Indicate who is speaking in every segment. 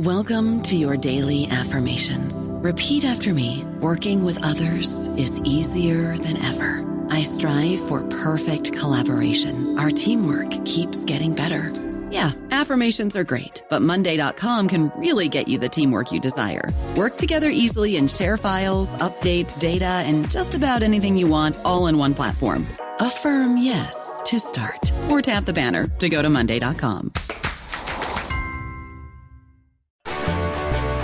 Speaker 1: Welcome to your daily affirmations. Repeat after me. Working with others is easier than ever. I strive for perfect collaboration. Our teamwork keeps getting better. Yeah, affirmations are great, but Monday.com can really get you the teamwork you desire. Work together easily and share files, updates, data, and just about anything you want all in one platform. Affirm yes to start, or tap the banner to go to Monday.com.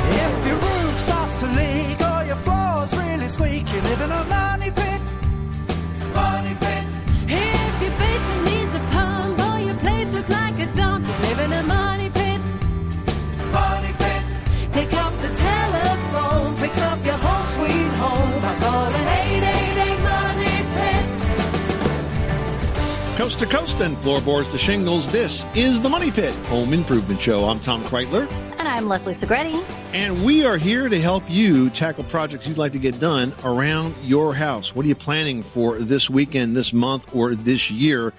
Speaker 2: If your roof starts to leak or your floor's really squeak, you live in a money pit. Money pit.
Speaker 3: If your basement needs a pump or your place looks like a dump, you live in a money pit.
Speaker 2: Money pit.
Speaker 3: Pick up the telephone, fix up your home sweet home by calling 888 Money Pit.
Speaker 4: Coast to coast and floorboards to shingles, this is the Money Pit Home Improvement Show. I'm Tom Kreitler.
Speaker 5: And I'm Leslie Segretti.
Speaker 4: And we are here to help you tackle projects you'd like to get done around your house. What are you planning for this weekend, this month, or this year?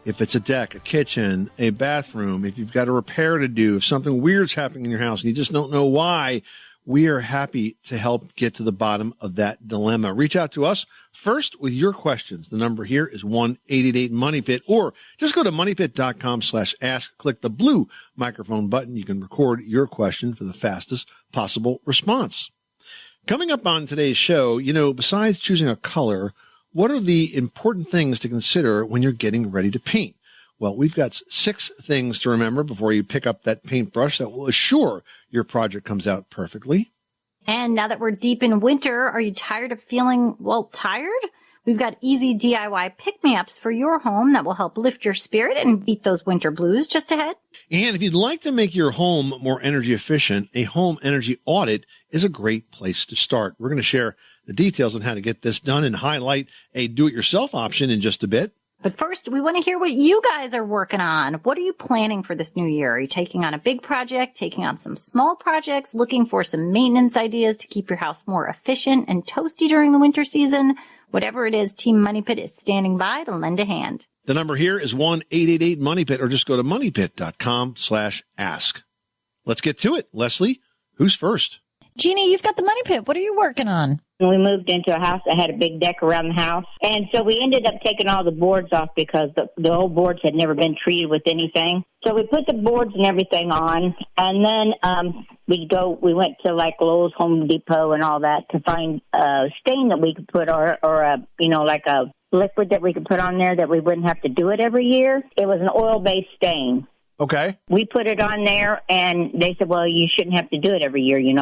Speaker 4: If it's a deck, a kitchen, a bathroom, if you've got a repair to do, if something weird's happening in your house and you just don't know why, we are happy to help get to the bottom of that dilemma. Reach out to us first with your questions. The number here is 1-888-MONEYPIT, or just go to moneypit.com/ask. Click the blue microphone button. You can record your question for the fastest possible response. Coming up on today's show, besides choosing a color, what are the important things to consider when you're getting ready to paint? Well, we've got 6 things to remember before you pick up that paintbrush that will assure your project comes out perfectly.
Speaker 5: And now that we're deep in winter, are you tired of feeling, tired? We've got easy DIY pick-me-ups for your home that will help lift your spirit and beat those winter blues just ahead.
Speaker 4: And if you'd like to make your home more energy efficient, a home energy audit is a great place to start. We're going to share the details on how to get this done and highlight a do-it-yourself option in just a bit.
Speaker 5: But first, we want to hear what you guys are working on. What are you planning for this new year? Are you taking on a big project, taking on some small projects, looking for some maintenance ideas to keep your house more efficient and toasty during the winter season? Whatever it is, Team Money Pit is standing by to lend a hand.
Speaker 4: The number here is 1-888-MONEYPIT, or just go to moneypit.com/ask. Let's get to it. Leslie, who's first?
Speaker 6: Jeanie, you've got the Money Pit. What are you working on?
Speaker 7: We moved into a house that had a big deck around the house. And so we ended up taking all the boards off because the old boards had never been treated with anything. So we put the boards and everything on. And then we went to like Lowe's, Home Depot and all that to find a stain that we could put or like a liquid that we could put on there that we wouldn't have to do it every year. It was an oil-based stain.
Speaker 4: Okay.
Speaker 7: We put it on there, and they said, well, you shouldn't have to do it every year. You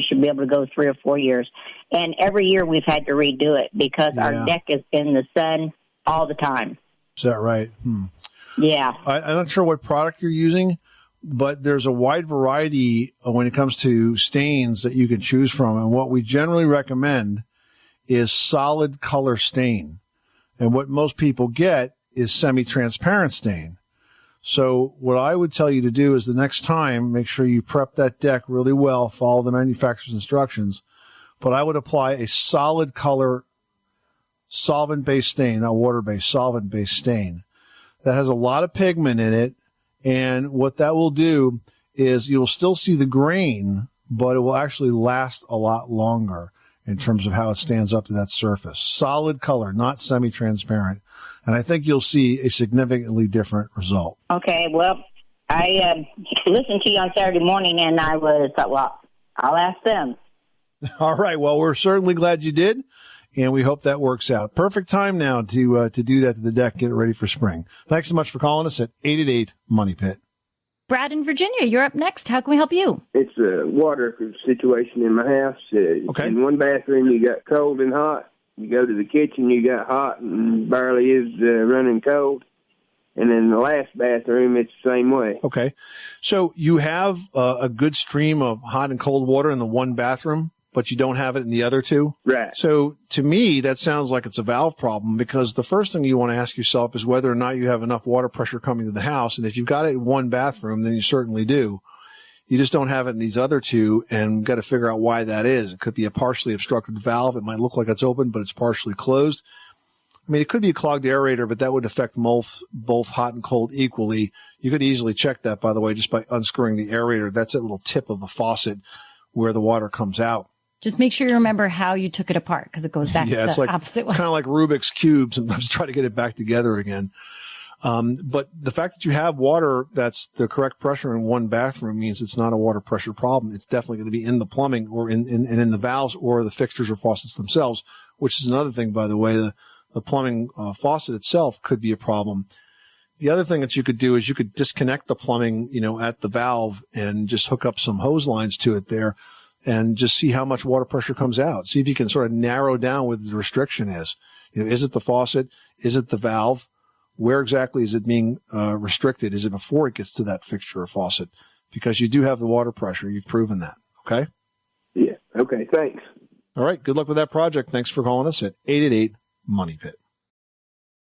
Speaker 7: should be able to go 3 or 4 years. And every year we've had to redo it because our deck is in the sun all the time.
Speaker 8: Is that right?
Speaker 7: Yeah.
Speaker 8: I'm not sure what product you're using, but there's a wide variety when it comes to stains that you can choose from. And what we generally recommend is solid color stain. And what most people get is semi-transparent stain. So what I would tell you to do is the next time, make sure you prep that deck really well, follow the manufacturer's instructions. But I would apply a solid color solvent-based stain, not water-based, solvent-based stain that has a lot of pigment in it. And what that will do is you'll still see the grain, but it will actually last a lot longer in terms of how it stands up to that surface. Solid color, not semi-transparent. And I think you'll see a significantly different result.
Speaker 7: Okay, well, I listened to you on Saturday morning, and I thought, well, I'll ask them.
Speaker 8: All right, well, we're certainly glad you did, and we hope that works out. Perfect time now to do that to the deck, get it ready for spring. Thanks so much for calling us at 888-MONEY-PIT.
Speaker 5: Brad in Virginia, you're up next. How can we help you?
Speaker 9: It's a water situation in my house.
Speaker 8: Okay.
Speaker 9: In one bathroom, you got cold and hot. You go to the kitchen, you got hot and barely is running cold. And in the last bathroom, it's the same way.
Speaker 8: Okay. So you have a good stream of hot and cold water in the one bathroom, but you don't have it in the other two?
Speaker 9: Right.
Speaker 8: So to me, that sounds like it's a valve problem, because the first thing you want to ask yourself is whether or not you have enough water pressure coming to the house. And if you've got it in one bathroom, then you certainly do. You just don't have it in these other two, and got to figure out why that is. It could be a partially obstructed valve. It might look like it's open, but it's partially closed. I mean, it could be a clogged aerator, but that would affect both hot and cold equally. You could easily check that, by the way, just by unscrewing the aerator. That's that little tip of the faucet where the water comes out.
Speaker 6: Just make sure you remember how you took it apart because it goes back to the opposite way.
Speaker 8: It's kind of like Rubik's Cube. Sometimes try to get it back together again. But the fact that you have water that's the correct pressure in one bathroom means it's not a water pressure problem. It's definitely going to be in the plumbing or in the valves or the fixtures or faucets themselves, which is another thing, by the way. The plumbing faucet itself could be a problem. The other thing that you could do is you could disconnect the plumbing, at the valve and just hook up some hose lines to it there and just see how much water pressure comes out. See if you can sort of narrow down what the restriction is. Is it the faucet? Is it the valve? Where exactly is it being restricted? Is it before it gets to that fixture or faucet? Because you do have the water pressure. You've proven that. Okay?
Speaker 9: Yeah. Okay. Thanks.
Speaker 8: All right. Good luck with that project. Thanks for calling us at 888-MONEY-PIT.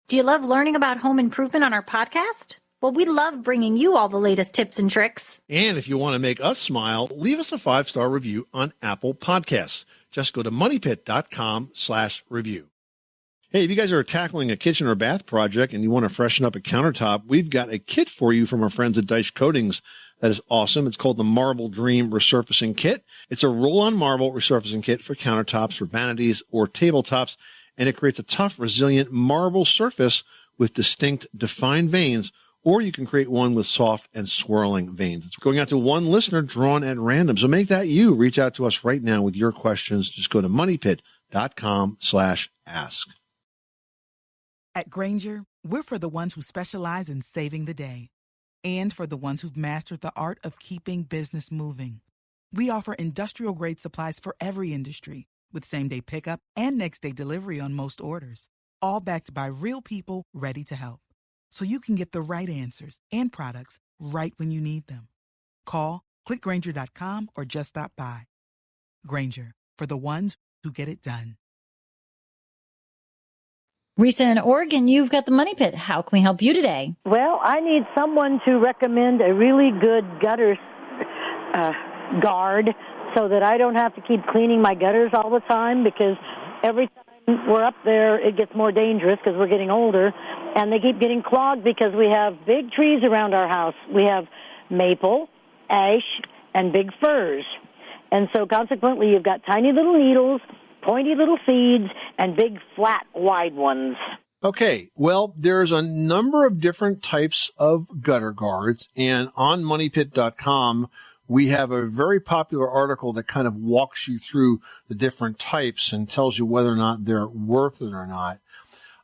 Speaker 5: Do you love learning about home improvement on our podcast? Well, we love bringing you all the latest tips and tricks.
Speaker 4: And if you want to make us smile, leave us a 5-star review on Apple Podcasts. Just go to moneypit.com/review. Hey, if you guys are tackling a kitchen or bath project and you want to freshen up a countertop, we've got a kit for you from our friends at Deitch Coatings that is awesome. It's called the Marble Dream Resurfacing Kit. It's a roll-on marble resurfacing kit for countertops, for vanities, or tabletops, and it creates a tough, resilient marble surface with distinct, defined veins, or you can create one with soft and swirling veins. It's going out to one listener drawn at random. So make that you. Reach out to us right now with your questions. Just go to moneypit.com/ask.
Speaker 10: At Grainger, we're for the ones who specialize in saving the day and for the ones who've mastered the art of keeping business moving. We offer industrial-grade supplies for every industry with same-day pickup and next-day delivery on most orders, all backed by real people ready to help. So you can get the right answers and products right when you need them. Call, click Grainger.com, or just stop by. Grainger, for the ones who get it done.
Speaker 6: Risa in Oregon, you've got the Money Pit. How can we help you today?
Speaker 11: Well, I need someone to recommend a really good gutter guard so that I don't have to keep cleaning my gutters all the time, because every time we're up there, it gets more dangerous because we're getting older, and they keep getting clogged because we have big trees around our house. We have maple, ash, and big firs. And so consequently, you've got tiny little needles, pointy little feeds, and big, flat, wide ones.
Speaker 8: Okay, well, there's a number of different types of gutter guards, and on moneypit.com, we have a very popular article that kind of walks you through the different types and tells you whether or not they're worth it or not.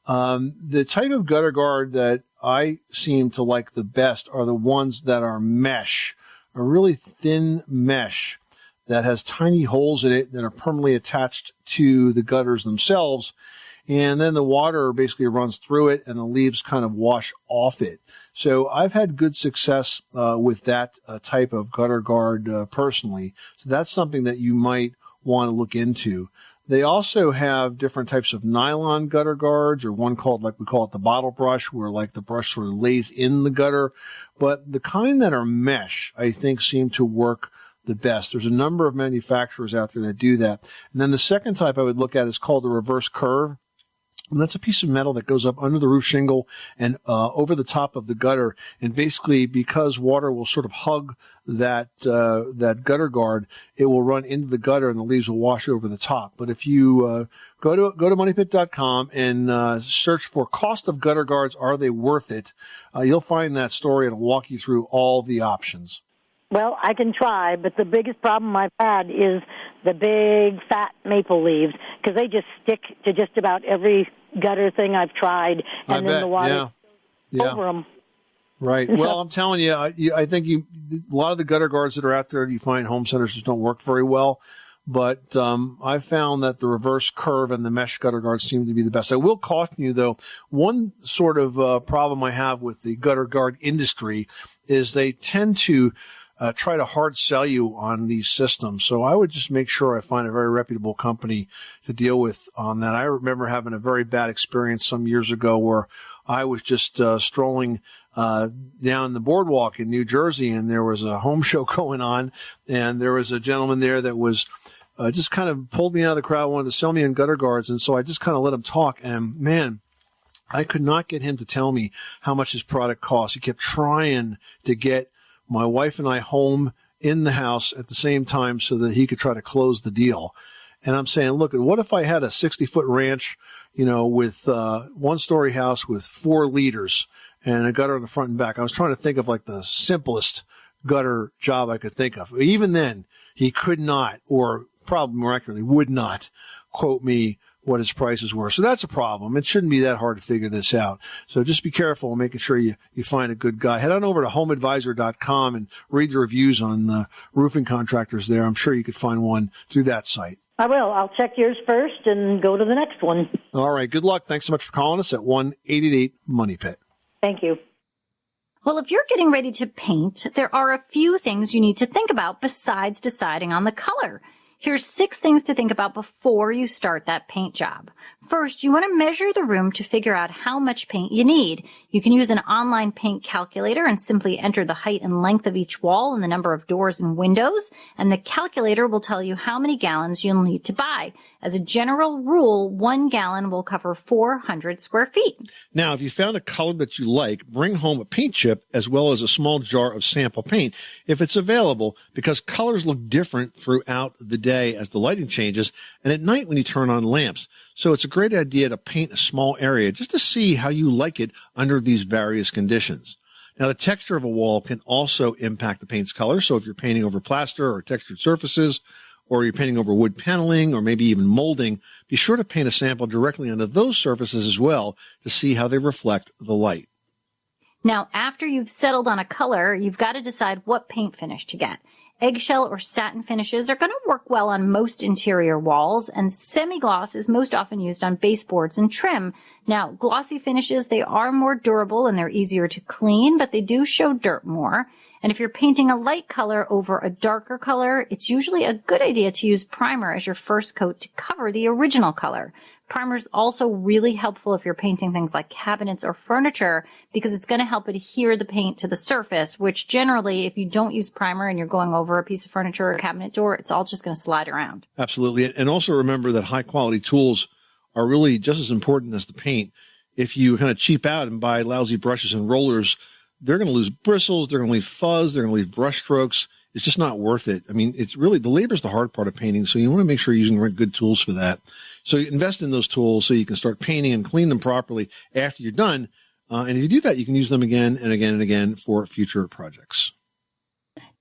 Speaker 8: The type of gutter guard that I seem to like the best are the ones that are mesh, a really thin mesh that has tiny holes in it that are permanently attached to the gutters themselves. And then the water basically runs through it and the leaves kind of wash off it. So I've had good success with that type of gutter guard personally. So that's something that you might want to look into. They also have different types of nylon gutter guards, or one called, like we call it, the bottle brush, where like the brush sort of lays in the gutter. But the kind that are mesh, I think, seem to work the best. There's a number of manufacturers out there that do that. And then the second type I would look at is called the reverse curve. And that's a piece of metal that goes up under the roof shingle and over the top of the gutter. And basically, because water will sort of hug that gutter guard, it will run into the gutter and the leaves will wash over the top. But if you go to moneypit.com and search for cost of gutter guards, are they worth it? You'll find that story and it'll walk you through all the options.
Speaker 11: Well, I can try, but the biggest problem I've had is the big, fat maple leaves, because they just stick to just about every gutter thing I've tried, and then the water goes over them.
Speaker 8: Right. Well, I'm telling you, I think a lot of the gutter guards that are out there, you find home centers just don't work very well. But I've found that the reverse curve and the mesh gutter guards seem to be the best. I will caution you, though, one sort of problem I have with the gutter guard industry is they tend to try to hard sell you on these systems. So I would just make sure I find a very reputable company to deal with on that. I remember having a very bad experience some years ago where I was just strolling down the boardwalk in New Jersey, and there was a home show going on, and there was a gentleman there that was just kind of pulled me out of the crowd, wanted to sell me in gutter guards, and so I just kind of let him talk. And man, I could not get him to tell me how much his product cost. He kept trying to get my wife and I home in the house at the same time so that he could try to close the deal. And I'm saying, look, what if I had a 60-foot ranch, with one-story house with 4 liters and a gutter on the front and back? I was trying to think of like the simplest gutter job I could think of. Even then, he could not, or probably more accurately, would not quote me what his prices were. So that's a problem. It shouldn't be that hard to figure this out. So just be careful, making sure you find a good guy. Head on over to homeadvisor.com and read the reviews on the roofing contractors there. I'm sure you could find one through that site.
Speaker 11: I will. I'll check yours first and go to the next one.
Speaker 8: All right. Good luck. Thanks so much for calling us at 1-888-MONEY-PIT.
Speaker 11: Thank you.
Speaker 5: Well, if you're getting ready to paint, there are a few things you need to think about besides deciding on the color. Here's 6 things to think about before you start that paint job. First, you want to measure the room to figure out how much paint you need. You can use an online paint calculator and simply enter the height and length of each wall and the number of doors and windows, and the calculator will tell you how many gallons you'll need to buy. As a general rule, 1 gallon will cover 400 square feet.
Speaker 4: Now, if you found a color that you like, bring home a paint chip as well as a small jar of sample paint if it's available, because colors look different throughout the day as the lighting changes and at night when you turn on lamps. So it's a great idea to paint a small area just to see how you like it under these various conditions. Now, the texture of a wall can also impact the paint's color. So if you're painting over plaster or textured surfaces, or you're painting over wood paneling or maybe even molding, be sure to paint a sample directly onto those surfaces as well to see how they reflect the light.
Speaker 5: Now, after you've settled on a color, you've got to decide what paint finish to get. Eggshell or satin finishes are going to work well on most interior walls, and semi-gloss is most often used on baseboards and trim. Now, glossy finishes, they are more durable and they're easier to clean, but they do show dirt more. And if you're painting a light color over a darker color, it's usually a good idea to use primer as your first coat to cover the original color. Primer is also really helpful if you're painting things like cabinets or furniture, because it's going to help adhere the paint to the surface, which generally, if you don't use primer and you're going over a piece of furniture or a cabinet door, it's all just going to slide around.
Speaker 4: Absolutely. And also remember that high quality tools are really just as important as the paint. If you kind of cheap out and buy lousy brushes and rollers, they're going to lose bristles, they're going to leave fuzz, they're going to leave brush strokes. It's just not worth it. I mean, it's really, the labor is the hard part of painting, so you want to make sure you're using good tools for that. So you invest in those tools so you can start painting and clean them properly after you're done. And if you do that, you can use them again and again and again for future projects.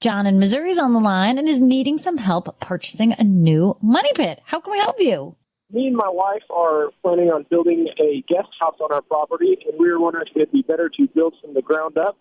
Speaker 6: John in Missouri is on the line and is needing some help purchasing a new money pit. How can we help you?
Speaker 12: Me and my wife are planning on building a guest house on our property, and we were wondering if it'd be better to build from the ground up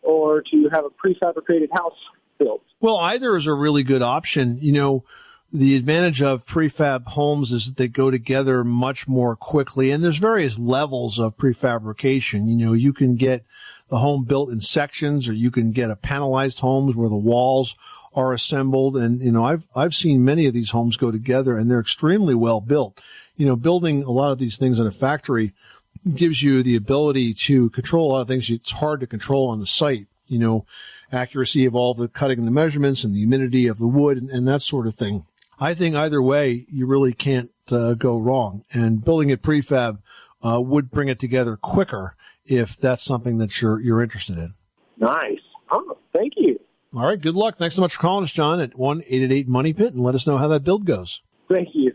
Speaker 12: or to have a prefabricated house built.
Speaker 8: Well, either is a really good option. You know, the advantage of prefab homes is that they go together much more quickly, and there's various levels of prefabrication. You know, you can get the home built in sections, or you can get a panelized homes where the walls are assembled. And, you know, I've seen many of these homes go together, and they're extremely well built. You know, building a lot of these things in a factory gives you the ability to control a lot of things it's hard to control on the site. You know, accuracy of all the cutting and the measurements and the humidity of the wood and that sort of thing. I think either way, you really can't go wrong. And building it prefab would bring it together quicker if that's something that you're interested in.
Speaker 12: Nice. Oh, thank you.
Speaker 8: All right. Good luck. Thanks so much for calling us, John, at 1-888-MONEY-PIT, and let us know how that build goes.
Speaker 12: Thank you.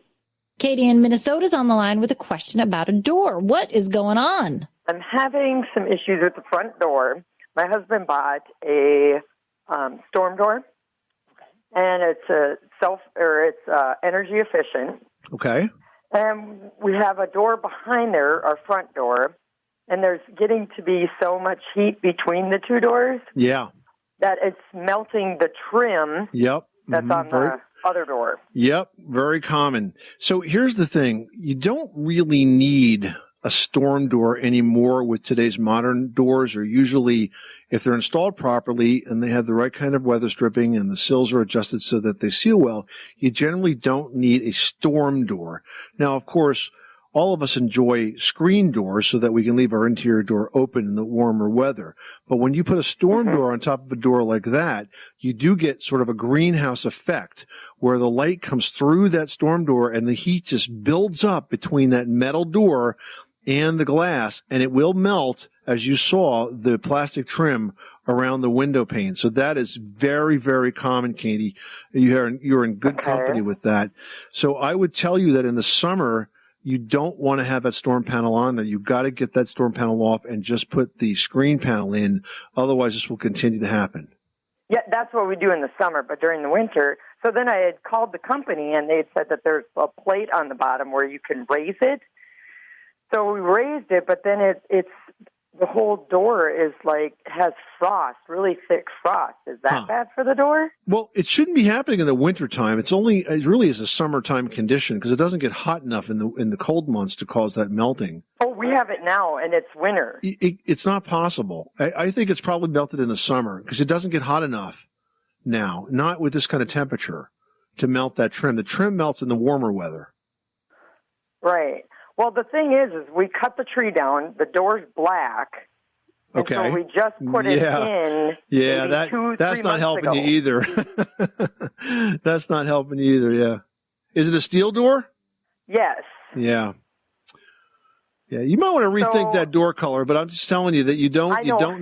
Speaker 6: Katie in Minnesota is on the line with a question about a door. What is going on?
Speaker 13: I'm having some issues with the front door. My husband bought a storm door, and it's energy efficient.
Speaker 8: Okay.
Speaker 13: And we have a door behind there, our front door, and there's getting to be so much heat between the two doors.
Speaker 8: Yeah.
Speaker 13: That it's melting the trim.
Speaker 8: Yep.
Speaker 13: That's on the other door.
Speaker 4: Yep. Very common. So here's the thing. You don't really need a storm door anymore with today's modern doors. Or usually, if they're installed properly and they have the right kind of weather stripping and the sills are adjusted so that they seal well, you generally don't need a storm door. Now, of course, all of us enjoy screen doors so that we can leave our interior door open in the warmer weather. But when you put a storm door on top of a door like that, you do get sort of a greenhouse effect where the light comes through that storm door and the heat just builds up between that metal door and the glass, and it will melt, as you saw, the plastic trim around the window pane. So that is very, very common, Katie. You're in good company with that. So I would tell you that in the summer, you don't want to have that storm panel on there. You've got to get that storm panel off and just put the screen panel in. Otherwise, this will continue to happen.
Speaker 13: Yeah, that's what we do in the summer, but during the winter. So then I had called the company, and they had said that there's a plate on the bottom where you can raise it. So we raised it, but then it's the whole door has frost, really thick frost. Is that bad for the door?
Speaker 4: Well, it shouldn't be happening in the wintertime. It really is a summertime condition because it doesn't get hot enough in the cold months to cause that melting.
Speaker 13: Oh, we have it now, and it's winter.
Speaker 4: It's not possible. I think it's probably melted in the summer because it doesn't get hot enough now, not with this kind of temperature, to melt that trim. The trim melts in the warmer weather.
Speaker 13: Right. Well, the thing is we cut the tree down. The door's black.
Speaker 4: Okay.
Speaker 13: So we just put it in.
Speaker 4: Yeah, that's not helping you either. That's not helping you either. Yeah. Is it a steel door?
Speaker 13: Yes.
Speaker 4: Yeah. Yeah. You might want to rethink that door color, but I'm just telling you that you don't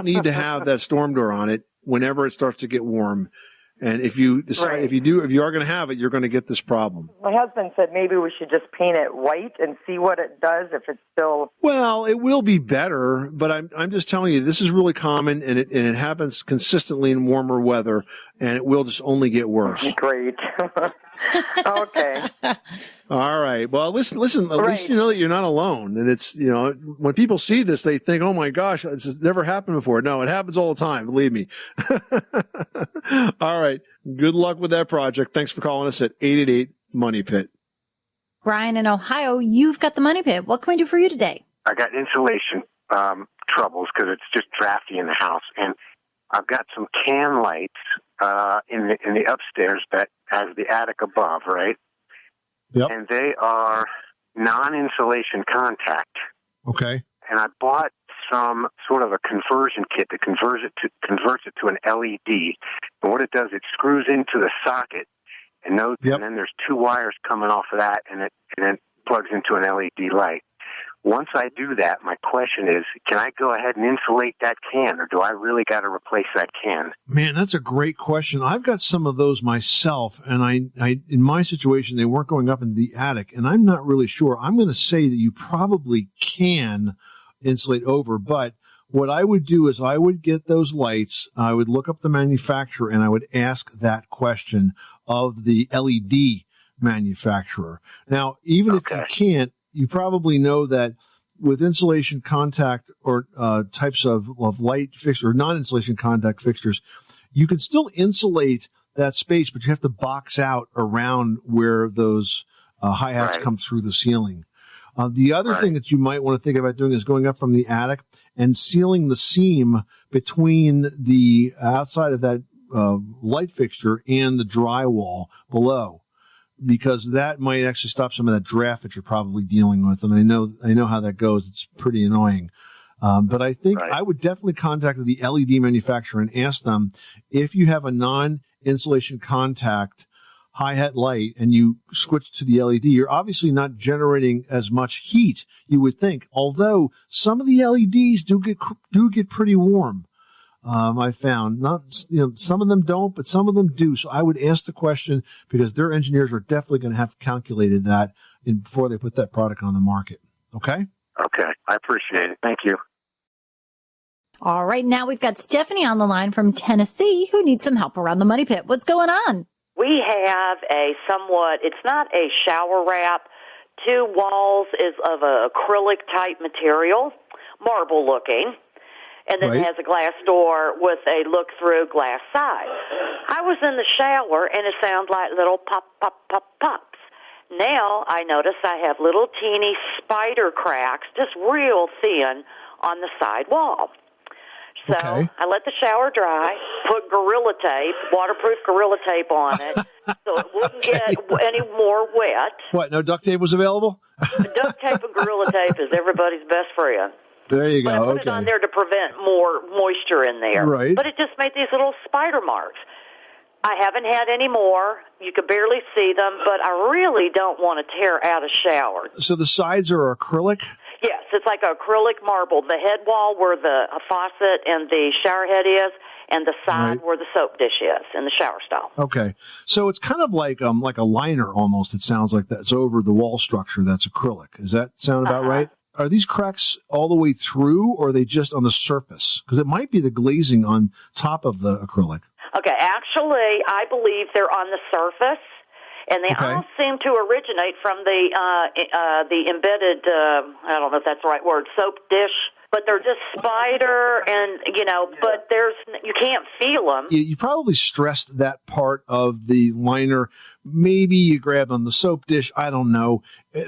Speaker 4: need to have that storm door on it whenever it starts to get warm. And if you decide, if you are going to have it, you're going to get this problem. My
Speaker 13: husband said maybe we should just paint it white and see what it does if it's still.
Speaker 4: Well, it will be better, but I'm just telling you, this is really common, and it happens consistently in warmer weather, and it will just only get worse.
Speaker 13: Great. Okay.
Speaker 4: All right. Well, listen. At least you know that you're not alone, and it's when people see this, they think, "Oh my gosh, this has never happened before." No, it happens all the time. Believe me. All right. Good luck with that project. Thanks for calling us at 888-MONEY-PIT.
Speaker 5: Brian in Ohio, you've got the Money Pit. What can we do for you today?
Speaker 14: I got insulation troubles because it's just drafty in the house, and I've got some can lights in the upstairs that has the attic above, right?
Speaker 4: Yep.
Speaker 14: And they are non-insulation contact.
Speaker 4: Okay.
Speaker 14: And I bought some sort of a conversion kit that converts it to an LED. And what it does, it screws into the socket, and then there's two wires coming off of that, and it plugs into an LED light. Once I do that, my question is, can I go ahead and insulate that can, or do I really got to replace that can?
Speaker 4: Man, that's a great question. I've got some of those myself, and I in my situation, they weren't going up into the attic, and I'm not really sure. I'm going to say that you probably can insulate over, but what I would do is I would get those lights, I would look up the manufacturer, and I would ask that question of the LED manufacturer. Now, even if you can't, you probably know that with insulation contact or types of light fixture or non-insulation contact fixtures, you can still insulate that space, but you have to box out around where those hi-hats come through the ceiling. The other thing that you might want to think about doing is going up from the attic and sealing the seam between the outside of that light fixture and the drywall below, because that might actually stop some of that draft that you're probably dealing with. And I know how that goes. It's pretty annoying. But I think I would definitely contact the LED manufacturer and ask them if you have a non-insulation contact hi-hat light and you switch to the LED, you're obviously not generating as much heat, you would think, although some of the LEDs do get pretty warm. I found some of them don't, but some of them do. So I would ask the question because their engineers are definitely going to have calculated that before they put that product on the market. Okay?
Speaker 14: Okay. I appreciate it. Thank you.
Speaker 5: All right. Now we've got Stephanie on the line from Tennessee who needs some help around the Money Pit. What's going on?
Speaker 15: We have it's not a shower wrap. Two walls is of an acrylic type material, marble looking. And then it has a glass door with a look-through glass side. I was in the shower, and it sounded like little pop, pop, pop, pops. Now I notice I have little teeny spider cracks, just real thin, on the side wall. So I let the shower dry, put Gorilla Tape, waterproof Gorilla Tape on it, so it wouldn't get any more wet.
Speaker 4: What, no duct tape was available?
Speaker 15: Duct tape and Gorilla Tape is everybody's best friend.
Speaker 4: There you go.
Speaker 15: But I put it on there to prevent more moisture in there.
Speaker 4: Right.
Speaker 15: But it just made these little spider marks. I haven't had any more. You could barely see them, but I really don't want to tear out a shower.
Speaker 4: So the sides are acrylic?
Speaker 15: Yes, it's like acrylic marble. The head wall where the faucet and the shower head is, and the side where the soap dish is in the shower stall.
Speaker 4: Okay. So it's kind of like a liner almost, it sounds like that's over the wall structure that's acrylic. Does that sound about right? Are these cracks all the way through, or are they just on the surface? Because it might be the glazing on top of the acrylic.
Speaker 15: Okay, actually, I believe they're on the surface. And they all seem to originate from the embedded, I don't know if that's the right word, soap dish. But they're just spider and, but you can't feel them.
Speaker 4: You probably stressed that part of the liner. Maybe you grabbed on the soap dish. I don't know.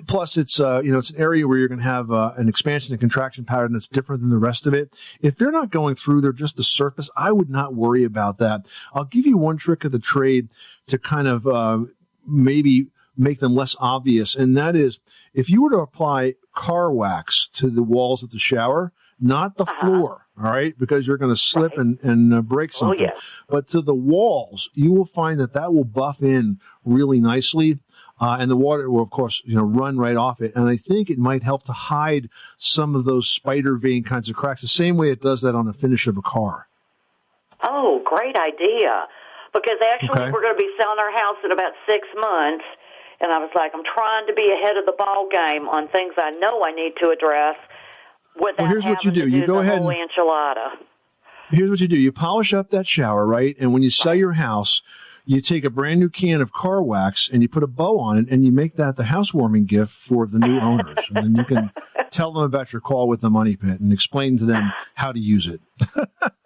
Speaker 4: Plus, it's, it's an area where you're going to have an expansion and contraction pattern that's different than the rest of it. If they're not going through, they're just the surface. I would not worry about that. I'll give you one trick of the trade to kind of maybe make them less obvious. And that is, if you were to apply car wax to the walls of the shower, not the floor, all right, because you're going to slip and break something. But to the walls, you will find that will buff in really nicely. And the water will, of course, run right off it. And I think it might help to hide some of those spider vein kinds of cracks, the same way it does that on the finish of a car.
Speaker 15: Oh, great idea. Because actually we're going to be selling our house in about 6 months. And I was like, I'm trying to be ahead of the ball game on things I know I need to address without
Speaker 4: here's what you do. You go ahead
Speaker 15: whole enchilada.
Speaker 4: Here's what you do. You polish up that shower, right? And when you sell your house, you take a brand new can of car wax and you put a bow on it and you make that the housewarming gift for the new owners. And then you can tell them about your call with the Money Pit and explain to them how to use it.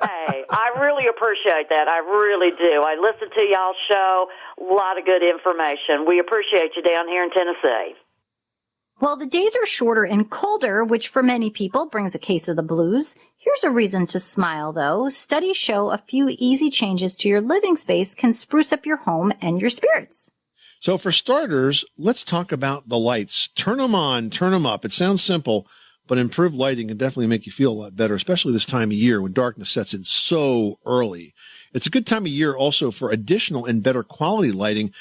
Speaker 15: Hey, I really appreciate that. I really do. I listen to y'all's show. A lot of good information. We appreciate you down here in Tennessee.
Speaker 5: Well, the days are shorter and colder, which for many people brings a case of the blues. Here's a reason to smile, though. Studies show a few easy changes to your living space can spruce up your home and your spirits.
Speaker 4: So for starters, let's talk about the lights. Turn them on, turn them up. It sounds simple, but improved lighting can definitely make you feel a lot better, especially this time of year when darkness sets in so early. It's a good time of year also for additional and better quality lighting.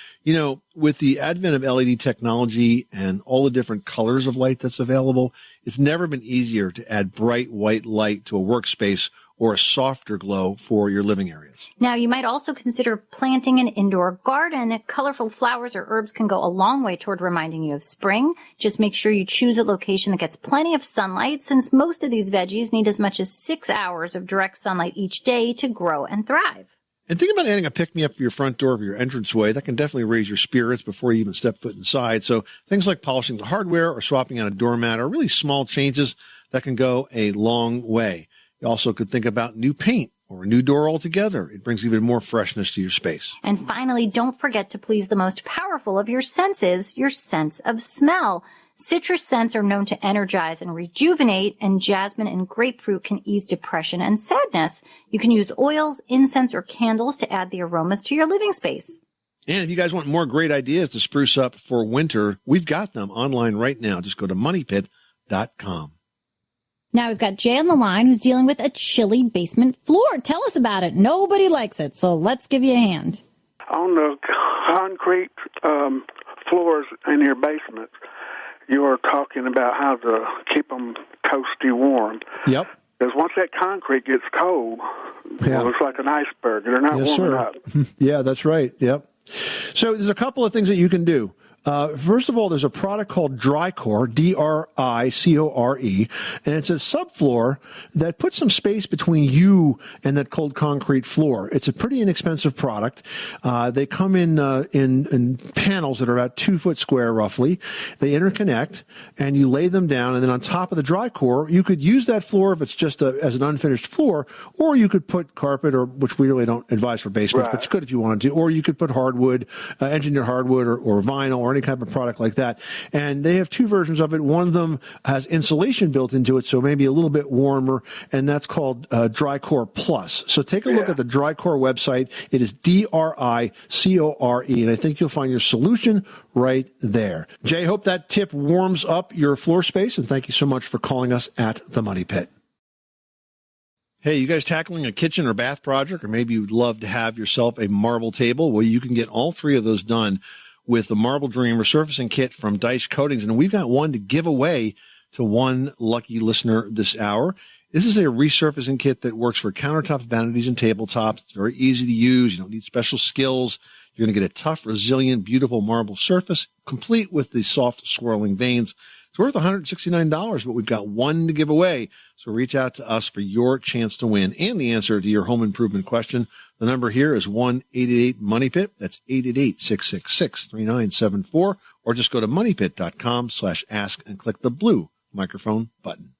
Speaker 4: With the advent of LED technology and all the different colors of light that's available, it's never been easier to add bright white light to a workspace or a softer glow for your living areas.
Speaker 5: Now, you might also consider planting an indoor garden. Colorful flowers or herbs can go a long way toward reminding you of spring. Just make sure you choose a location that gets plenty of sunlight, since most of these veggies need as much as 6 hours of direct sunlight each day to grow and thrive.
Speaker 4: And think about adding a pick-me-up for your front door or your entranceway. That can definitely raise your spirits before you even step foot inside. So things like polishing the hardware or swapping out a doormat are really small changes that can go a long way. You also could think about new paint or a new door altogether. It brings even more freshness to your space.
Speaker 5: And finally, don't forget to please the most powerful of your senses, your sense of smell. Citrus scents are known to energize and rejuvenate, and jasmine and grapefruit can ease depression and sadness. You can use oils, incense, or candles to add the aromas to your living space.
Speaker 4: And if you guys want more great ideas to spruce up for winter, we've got them online right now. Just go to moneypit.com.
Speaker 6: Now we've got Jay on the line who's dealing with a chilly basement floor. Tell us about it. Nobody likes it, so let's give you a hand.
Speaker 16: On the concrete floors in your basement, you were talking about how to keep them toasty warm.
Speaker 4: Yep.
Speaker 16: Because once that concrete gets cold, it looks like an iceberg. They're not warming up.
Speaker 4: Yeah, that's right. Yep. So there's a couple of things that you can do. First of all, there's a product called Drycore, D-R-I-C-O-R-E, and it's a subfloor that puts some space between you and that cold concrete floor. It's a pretty inexpensive product. They come in panels that are about 2 foot square roughly. They interconnect, and you lay them down, and then on top of the Drycore, you could use that floor if it's just as an unfinished floor, or you could put carpet, or which we really don't advise for basements, but you could if you wanted to, or you could put hardwood, engineered hardwood, or vinyl, or any type of product like that. And they have two versions of it. One of them has insulation built into it, so maybe a little bit warmer, and that's called Drycore Plus. So take a look at the Drycore website. It is D-R-I-C-O-R-E, and I think you'll find your solution right there. Jay, hope that tip warms up your floor space, and thank you so much for calling us at the Money Pit. Hey, you guys tackling a kitchen or bath project, or maybe you'd love to have yourself a marble table? Well, you can get all three of those done with the Marble Dream resurfacing kit from Dice Coatings, and we've got one to give away to one lucky listener this hour. This is a resurfacing kit that works for countertops, vanities, and tabletops. It's very easy to use. You don't need special skills. You're going to get a tough, resilient, beautiful marble surface, complete with the soft swirling veins. It's worth $169, but we've got one to give away. So reach out to us for your chance to win and the answer to your home improvement question. The number here is 1-888-MONEYPIT. That's 888-666-3974. Or just go to moneypit.com/ask and click the blue microphone button.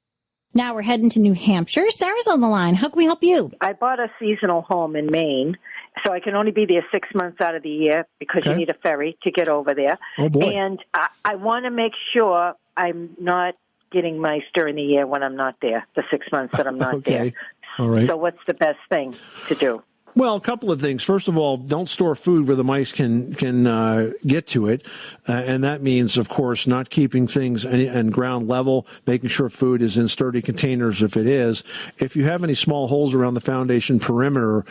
Speaker 6: Now we're heading to New Hampshire. Sarah's on the line. How can we help you?
Speaker 17: I bought a seasonal home in Maine, so I can only be there 6 months out of the year because you need a ferry to get over there.
Speaker 4: Oh, boy.
Speaker 17: And I want to make sure I'm not getting mice during the year when I'm not there, the 6 months that I'm not there.
Speaker 4: All right.
Speaker 17: So what's the best thing to do?
Speaker 4: Well, a couple of things. First of all, don't store food where the mice can get to it. And that means, of course, not keeping things and ground level, making sure food is in sturdy containers if it is. If you have any small holes around the foundation perimeter,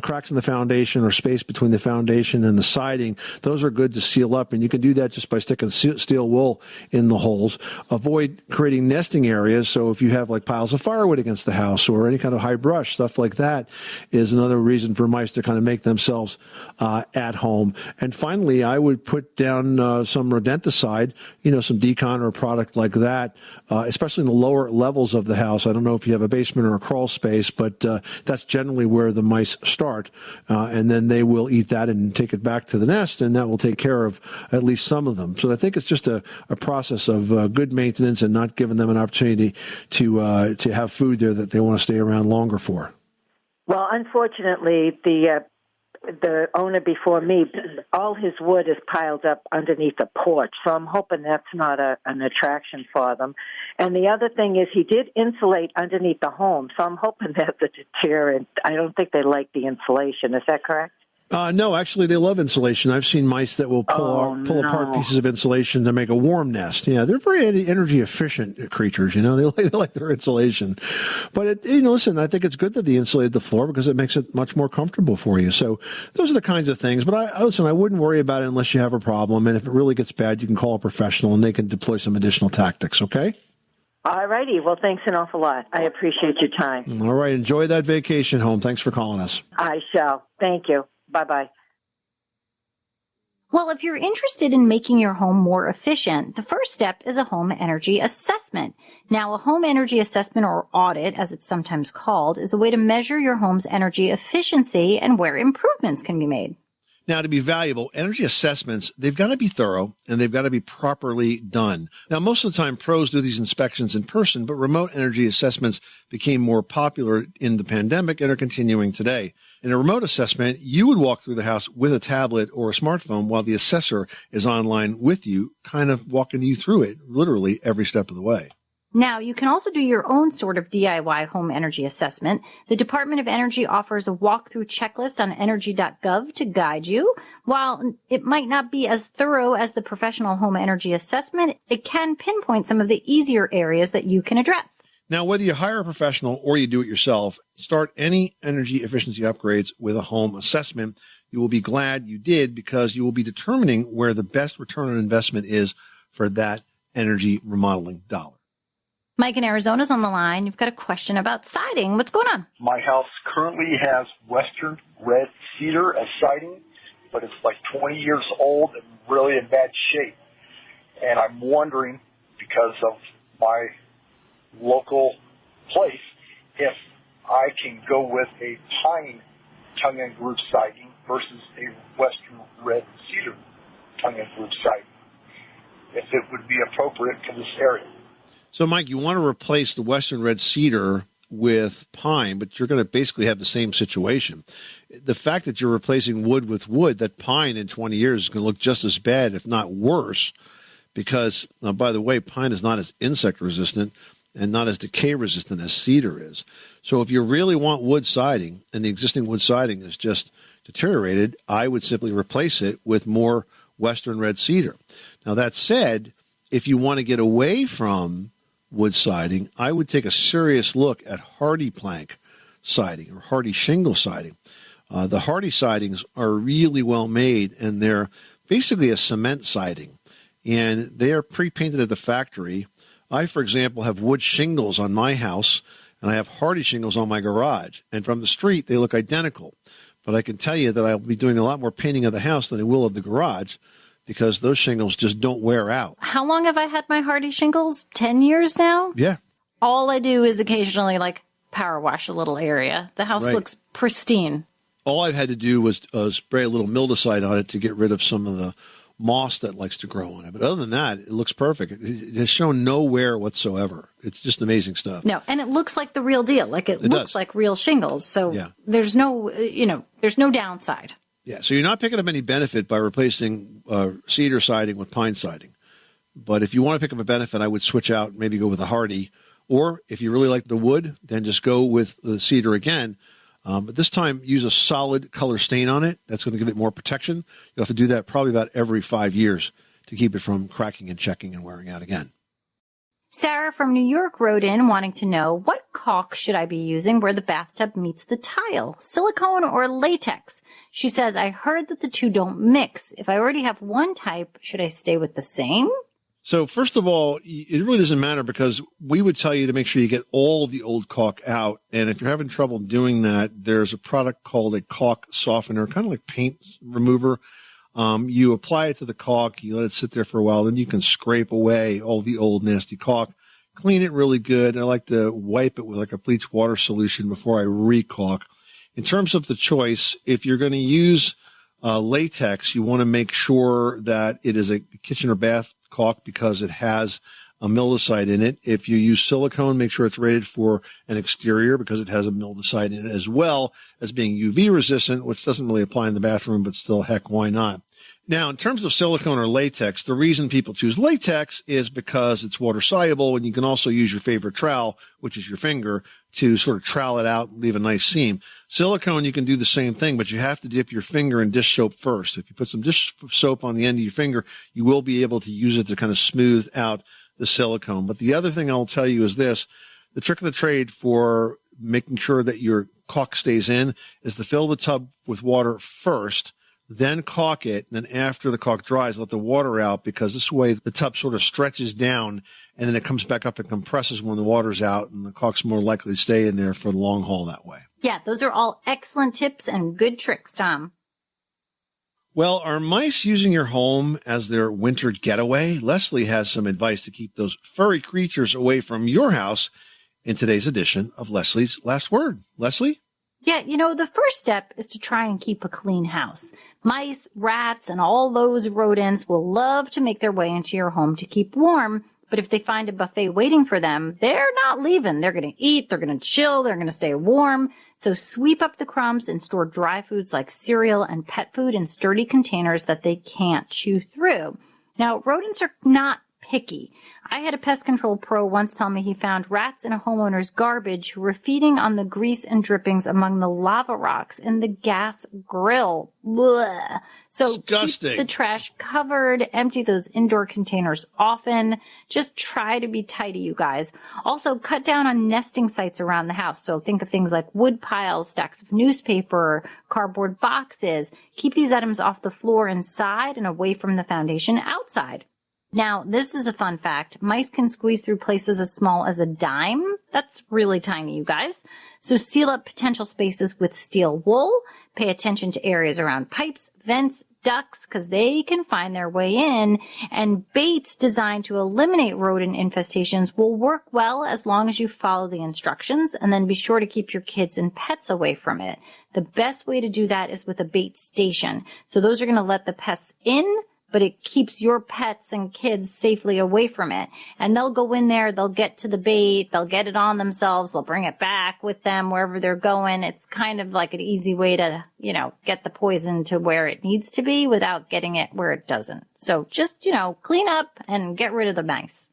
Speaker 4: cracks in the foundation or space between the foundation and the siding, those are good to seal up. And you can do that just by sticking steel wool in the holes. Avoid creating nesting areas. So if you have like piles of firewood against the house or any kind of high brush, stuff like that is another reason for mice to kind of make themselves at home. And finally, I would put down some rodenticide, some decon or a product like that, especially in the lower levels of the house. I don't know if you have a basement or a crawl space, but that's generally where the mice start. And then they will eat that and take it back to the nest, and that will take care of at least some of them. So I think it's just a process of good maintenance and not giving them an opportunity to have food there that they want to stay around longer for.
Speaker 17: Well, unfortunately, the owner before me, all his wood is piled up underneath the porch, so I'm hoping that's not an attraction for them. And the other thing is he did insulate underneath the home, so I'm hoping that's a deterrent. I don't think they like the insulation. Is that correct?
Speaker 4: No, actually, they love insulation. I've seen mice that will pull apart pieces of insulation to make a warm nest. Yeah, they're very energy efficient creatures. They like their insulation. But listen, I think it's good that they insulated the floor because it makes it much more comfortable for you. So those are the kinds of things. But I wouldn't worry about it unless you have a problem. And if it really gets bad, you can call a professional and they can deploy some additional tactics. Okay.
Speaker 17: All righty. Well, thanks an awful lot. I appreciate your time.
Speaker 4: All right. Enjoy that vacation home. Thanks for calling us.
Speaker 17: I shall. Thank you. Bye-bye.
Speaker 5: Well, if you're interested in making your home more efficient, the first step is a home energy assessment. Now, a home energy assessment, or audit, as it's sometimes called, is a way to measure your home's energy efficiency and where improvements can be made.
Speaker 4: Now, to be valuable, energy assessments, they've got to be thorough and they've got to be properly done. Now, most of the time, pros do these inspections in person, but remote energy assessments became more popular in the pandemic and are continuing today. In a remote assessment, you would walk through the house with a tablet or a smartphone while the assessor is online with you, kind of walking you through it, literally every step of the way.
Speaker 5: Now, you can also do your own sort of DIY home energy assessment. The Department of Energy offers a walkthrough checklist on energy.gov to guide you. While it might not be as thorough as the professional home energy assessment, it can pinpoint some of the easier areas that you can address.
Speaker 4: Now, whether you hire a professional or you do it yourself, start any energy efficiency upgrades with a home assessment. You will be glad you did because you will be determining where the best return on investment is for that energy remodeling dollar.
Speaker 5: Mike in Arizona's on the line. You've got a question about siding. What's going on?
Speaker 18: My house currently has Western red cedar as siding, but it's like 20 years old and really in bad shape. And I'm wondering, because of my local place, if I can go with a pine tongue and groove siding versus a Western red cedar tongue and groove siding, if it would be appropriate for this area.
Speaker 4: So, Mike, you want to replace the Western red cedar with pine, but you're going to basically have the same situation. The fact that you're replacing wood with wood, that pine in 20 years is going to look just as bad, if not worse, because, by the way, pine is not as insect resistant and not as decay resistant as cedar is. So if you really want wood siding and the existing wood siding is just deteriorated, I would simply replace it with more Western red cedar. Now, that said, if you want to get away from wood siding, I would take a serious look at hardy plank siding or hardy shingle siding. The hardy sidings are really well made, and they're basically a cement siding, and they are pre-painted at the factory. I, for example, have wood shingles on my house, and I have hardy shingles on my garage. And from the street, they look identical. But I can tell you that I'll be doing a lot more painting of the house than I will of the garage, because those shingles just don't wear out.
Speaker 5: How long have I had my hardy shingles? 10 years now?
Speaker 4: Yeah.
Speaker 5: All I do is occasionally power wash a little area. The house looks pristine.
Speaker 4: All I've had to do was spray a little mildewcide on it to get rid of some of the moss that likes to grow on it. But other than that, it looks perfect. It has shown no wear whatsoever. It's just amazing stuff.
Speaker 5: No, and it looks like the real deal. It looks like real shingles. So there's no, there's no downside.
Speaker 4: Yeah, so you're not picking up any benefit by replacing cedar siding with pine siding. But if you want to pick up a benefit, I would switch out, maybe go with a hardy. Or if you really like the wood, then just go with the cedar again. But this time, use a solid color stain on it. That's going to give it more protection. You'll have to do that probably about every 5 years to keep it from cracking and checking and wearing out again.
Speaker 5: Sarah from New York wrote in wanting to know, what caulk should I be using where the bathtub meets the tile? Silicone or latex? She says, I heard that the two don't mix. If I already have one type, should I stay with the same?
Speaker 4: So first of all, it really doesn't matter, because we would tell you to make sure you get all of the old caulk out. And if you're having trouble doing that, there's a product called a caulk softener, kind of like paint remover. You apply it to the caulk, you let it sit there for a while, then you can scrape away all the old nasty caulk, clean it really good. I like to wipe it with a bleach water solution before I re-caulk. In terms of the choice, if you're going to use latex, you want to make sure that it is a kitchen or bath caulk, because it has a mildewcide in it. If you use silicone, make sure it's rated for an exterior, because it has a mildewcide in it, as well as being UV resistant, which doesn't really apply in the bathroom, but still, heck, why not? Now, in terms of silicone or latex, the reason people choose latex is because it's water soluble, and you can also use your favorite trowel, which is your finger, to sort of trowel it out and leave a nice seam. Silicone, you can do the same thing, but you have to dip your finger in dish soap first. If you put some dish soap on the end of your finger, you will be able to use it to kind of smooth out the silicone. But the other thing I'll tell you is this: the trick of the trade for making sure that your caulk stays in is to fill the tub with water first, then caulk it, and then after the caulk dries, let the water out, because this way the tub sort of stretches down, and then it comes back up and compresses when the water's out, and the caulk's more likely to stay in there for the long haul that way.
Speaker 5: Yeah, those are all excellent tips and good tricks, Tom.
Speaker 4: Well, are mice using your home as their winter getaway? Leslie has some advice to keep those furry creatures away from your house in today's edition of Leslie's Last Word. Leslie?
Speaker 5: Yeah, the first step is to try and keep a clean house. Mice, rats, and all those rodents will love to make their way into your home to keep warm, but if they find a buffet waiting for them, they're not leaving. They're going to eat, they're going to chill, they're going to stay warm. So sweep up the crumbs and store dry foods like cereal and pet food in sturdy containers that they can't chew through. Now, rodents are not picky. I had a pest control pro once tell me he found rats in a homeowner's garbage who were feeding on the grease and drippings among the lava rocks in the gas grill. Blah. So
Speaker 4: disgusting.
Speaker 5: Keep the trash covered, empty those indoor containers often. Just try to be tidy, you guys. Also, cut down on nesting sites around the house. So think of things like wood piles, stacks of newspaper, cardboard boxes. Keep these items off the floor inside and away from the foundation outside. Now, this is a fun fact. Mice can squeeze through places as small as a dime. That's really tiny, you guys. So seal up potential spaces with steel wool. Pay attention to areas around pipes, vents, ducts, because they can find their way in. And baits designed to eliminate rodent infestations will work well as long as you follow the instructions, and then be sure to keep your kids and pets away from it. The best way to do that is with a bait station. So those are going to let the pests in, but it keeps your pets and kids safely away from it. And they'll go in there, they'll get to the bait, they'll get it on themselves, they'll bring it back with them wherever they're going. It's kind of like an easy way to, get the poison to where it needs to be without getting it where it doesn't. So just, clean up and get rid of the mice.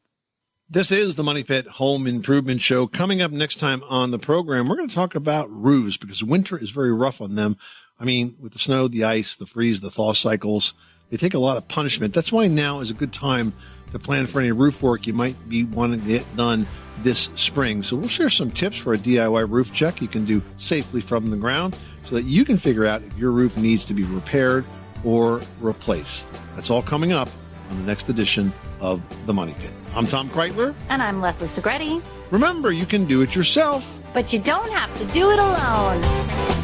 Speaker 4: This is the Money Pit Home Improvement Show. Coming up next time on the program, we're going to talk about roofs, because winter is very rough on them. I mean, with the snow, the ice, the freeze, the thaw cycles, they take a lot of punishment. That's why now is a good time to plan for any roof work you might be wanting to get done this spring. So we'll share some tips for a DIY roof check you can do safely from the ground so that you can figure out if your roof needs to be repaired or replaced. That's all coming up on the next edition of The Money Pit. I'm Tom Kreitler.
Speaker 5: And I'm Leslie Segretti.
Speaker 4: Remember, you can do it yourself,
Speaker 5: but you don't have to do it alone.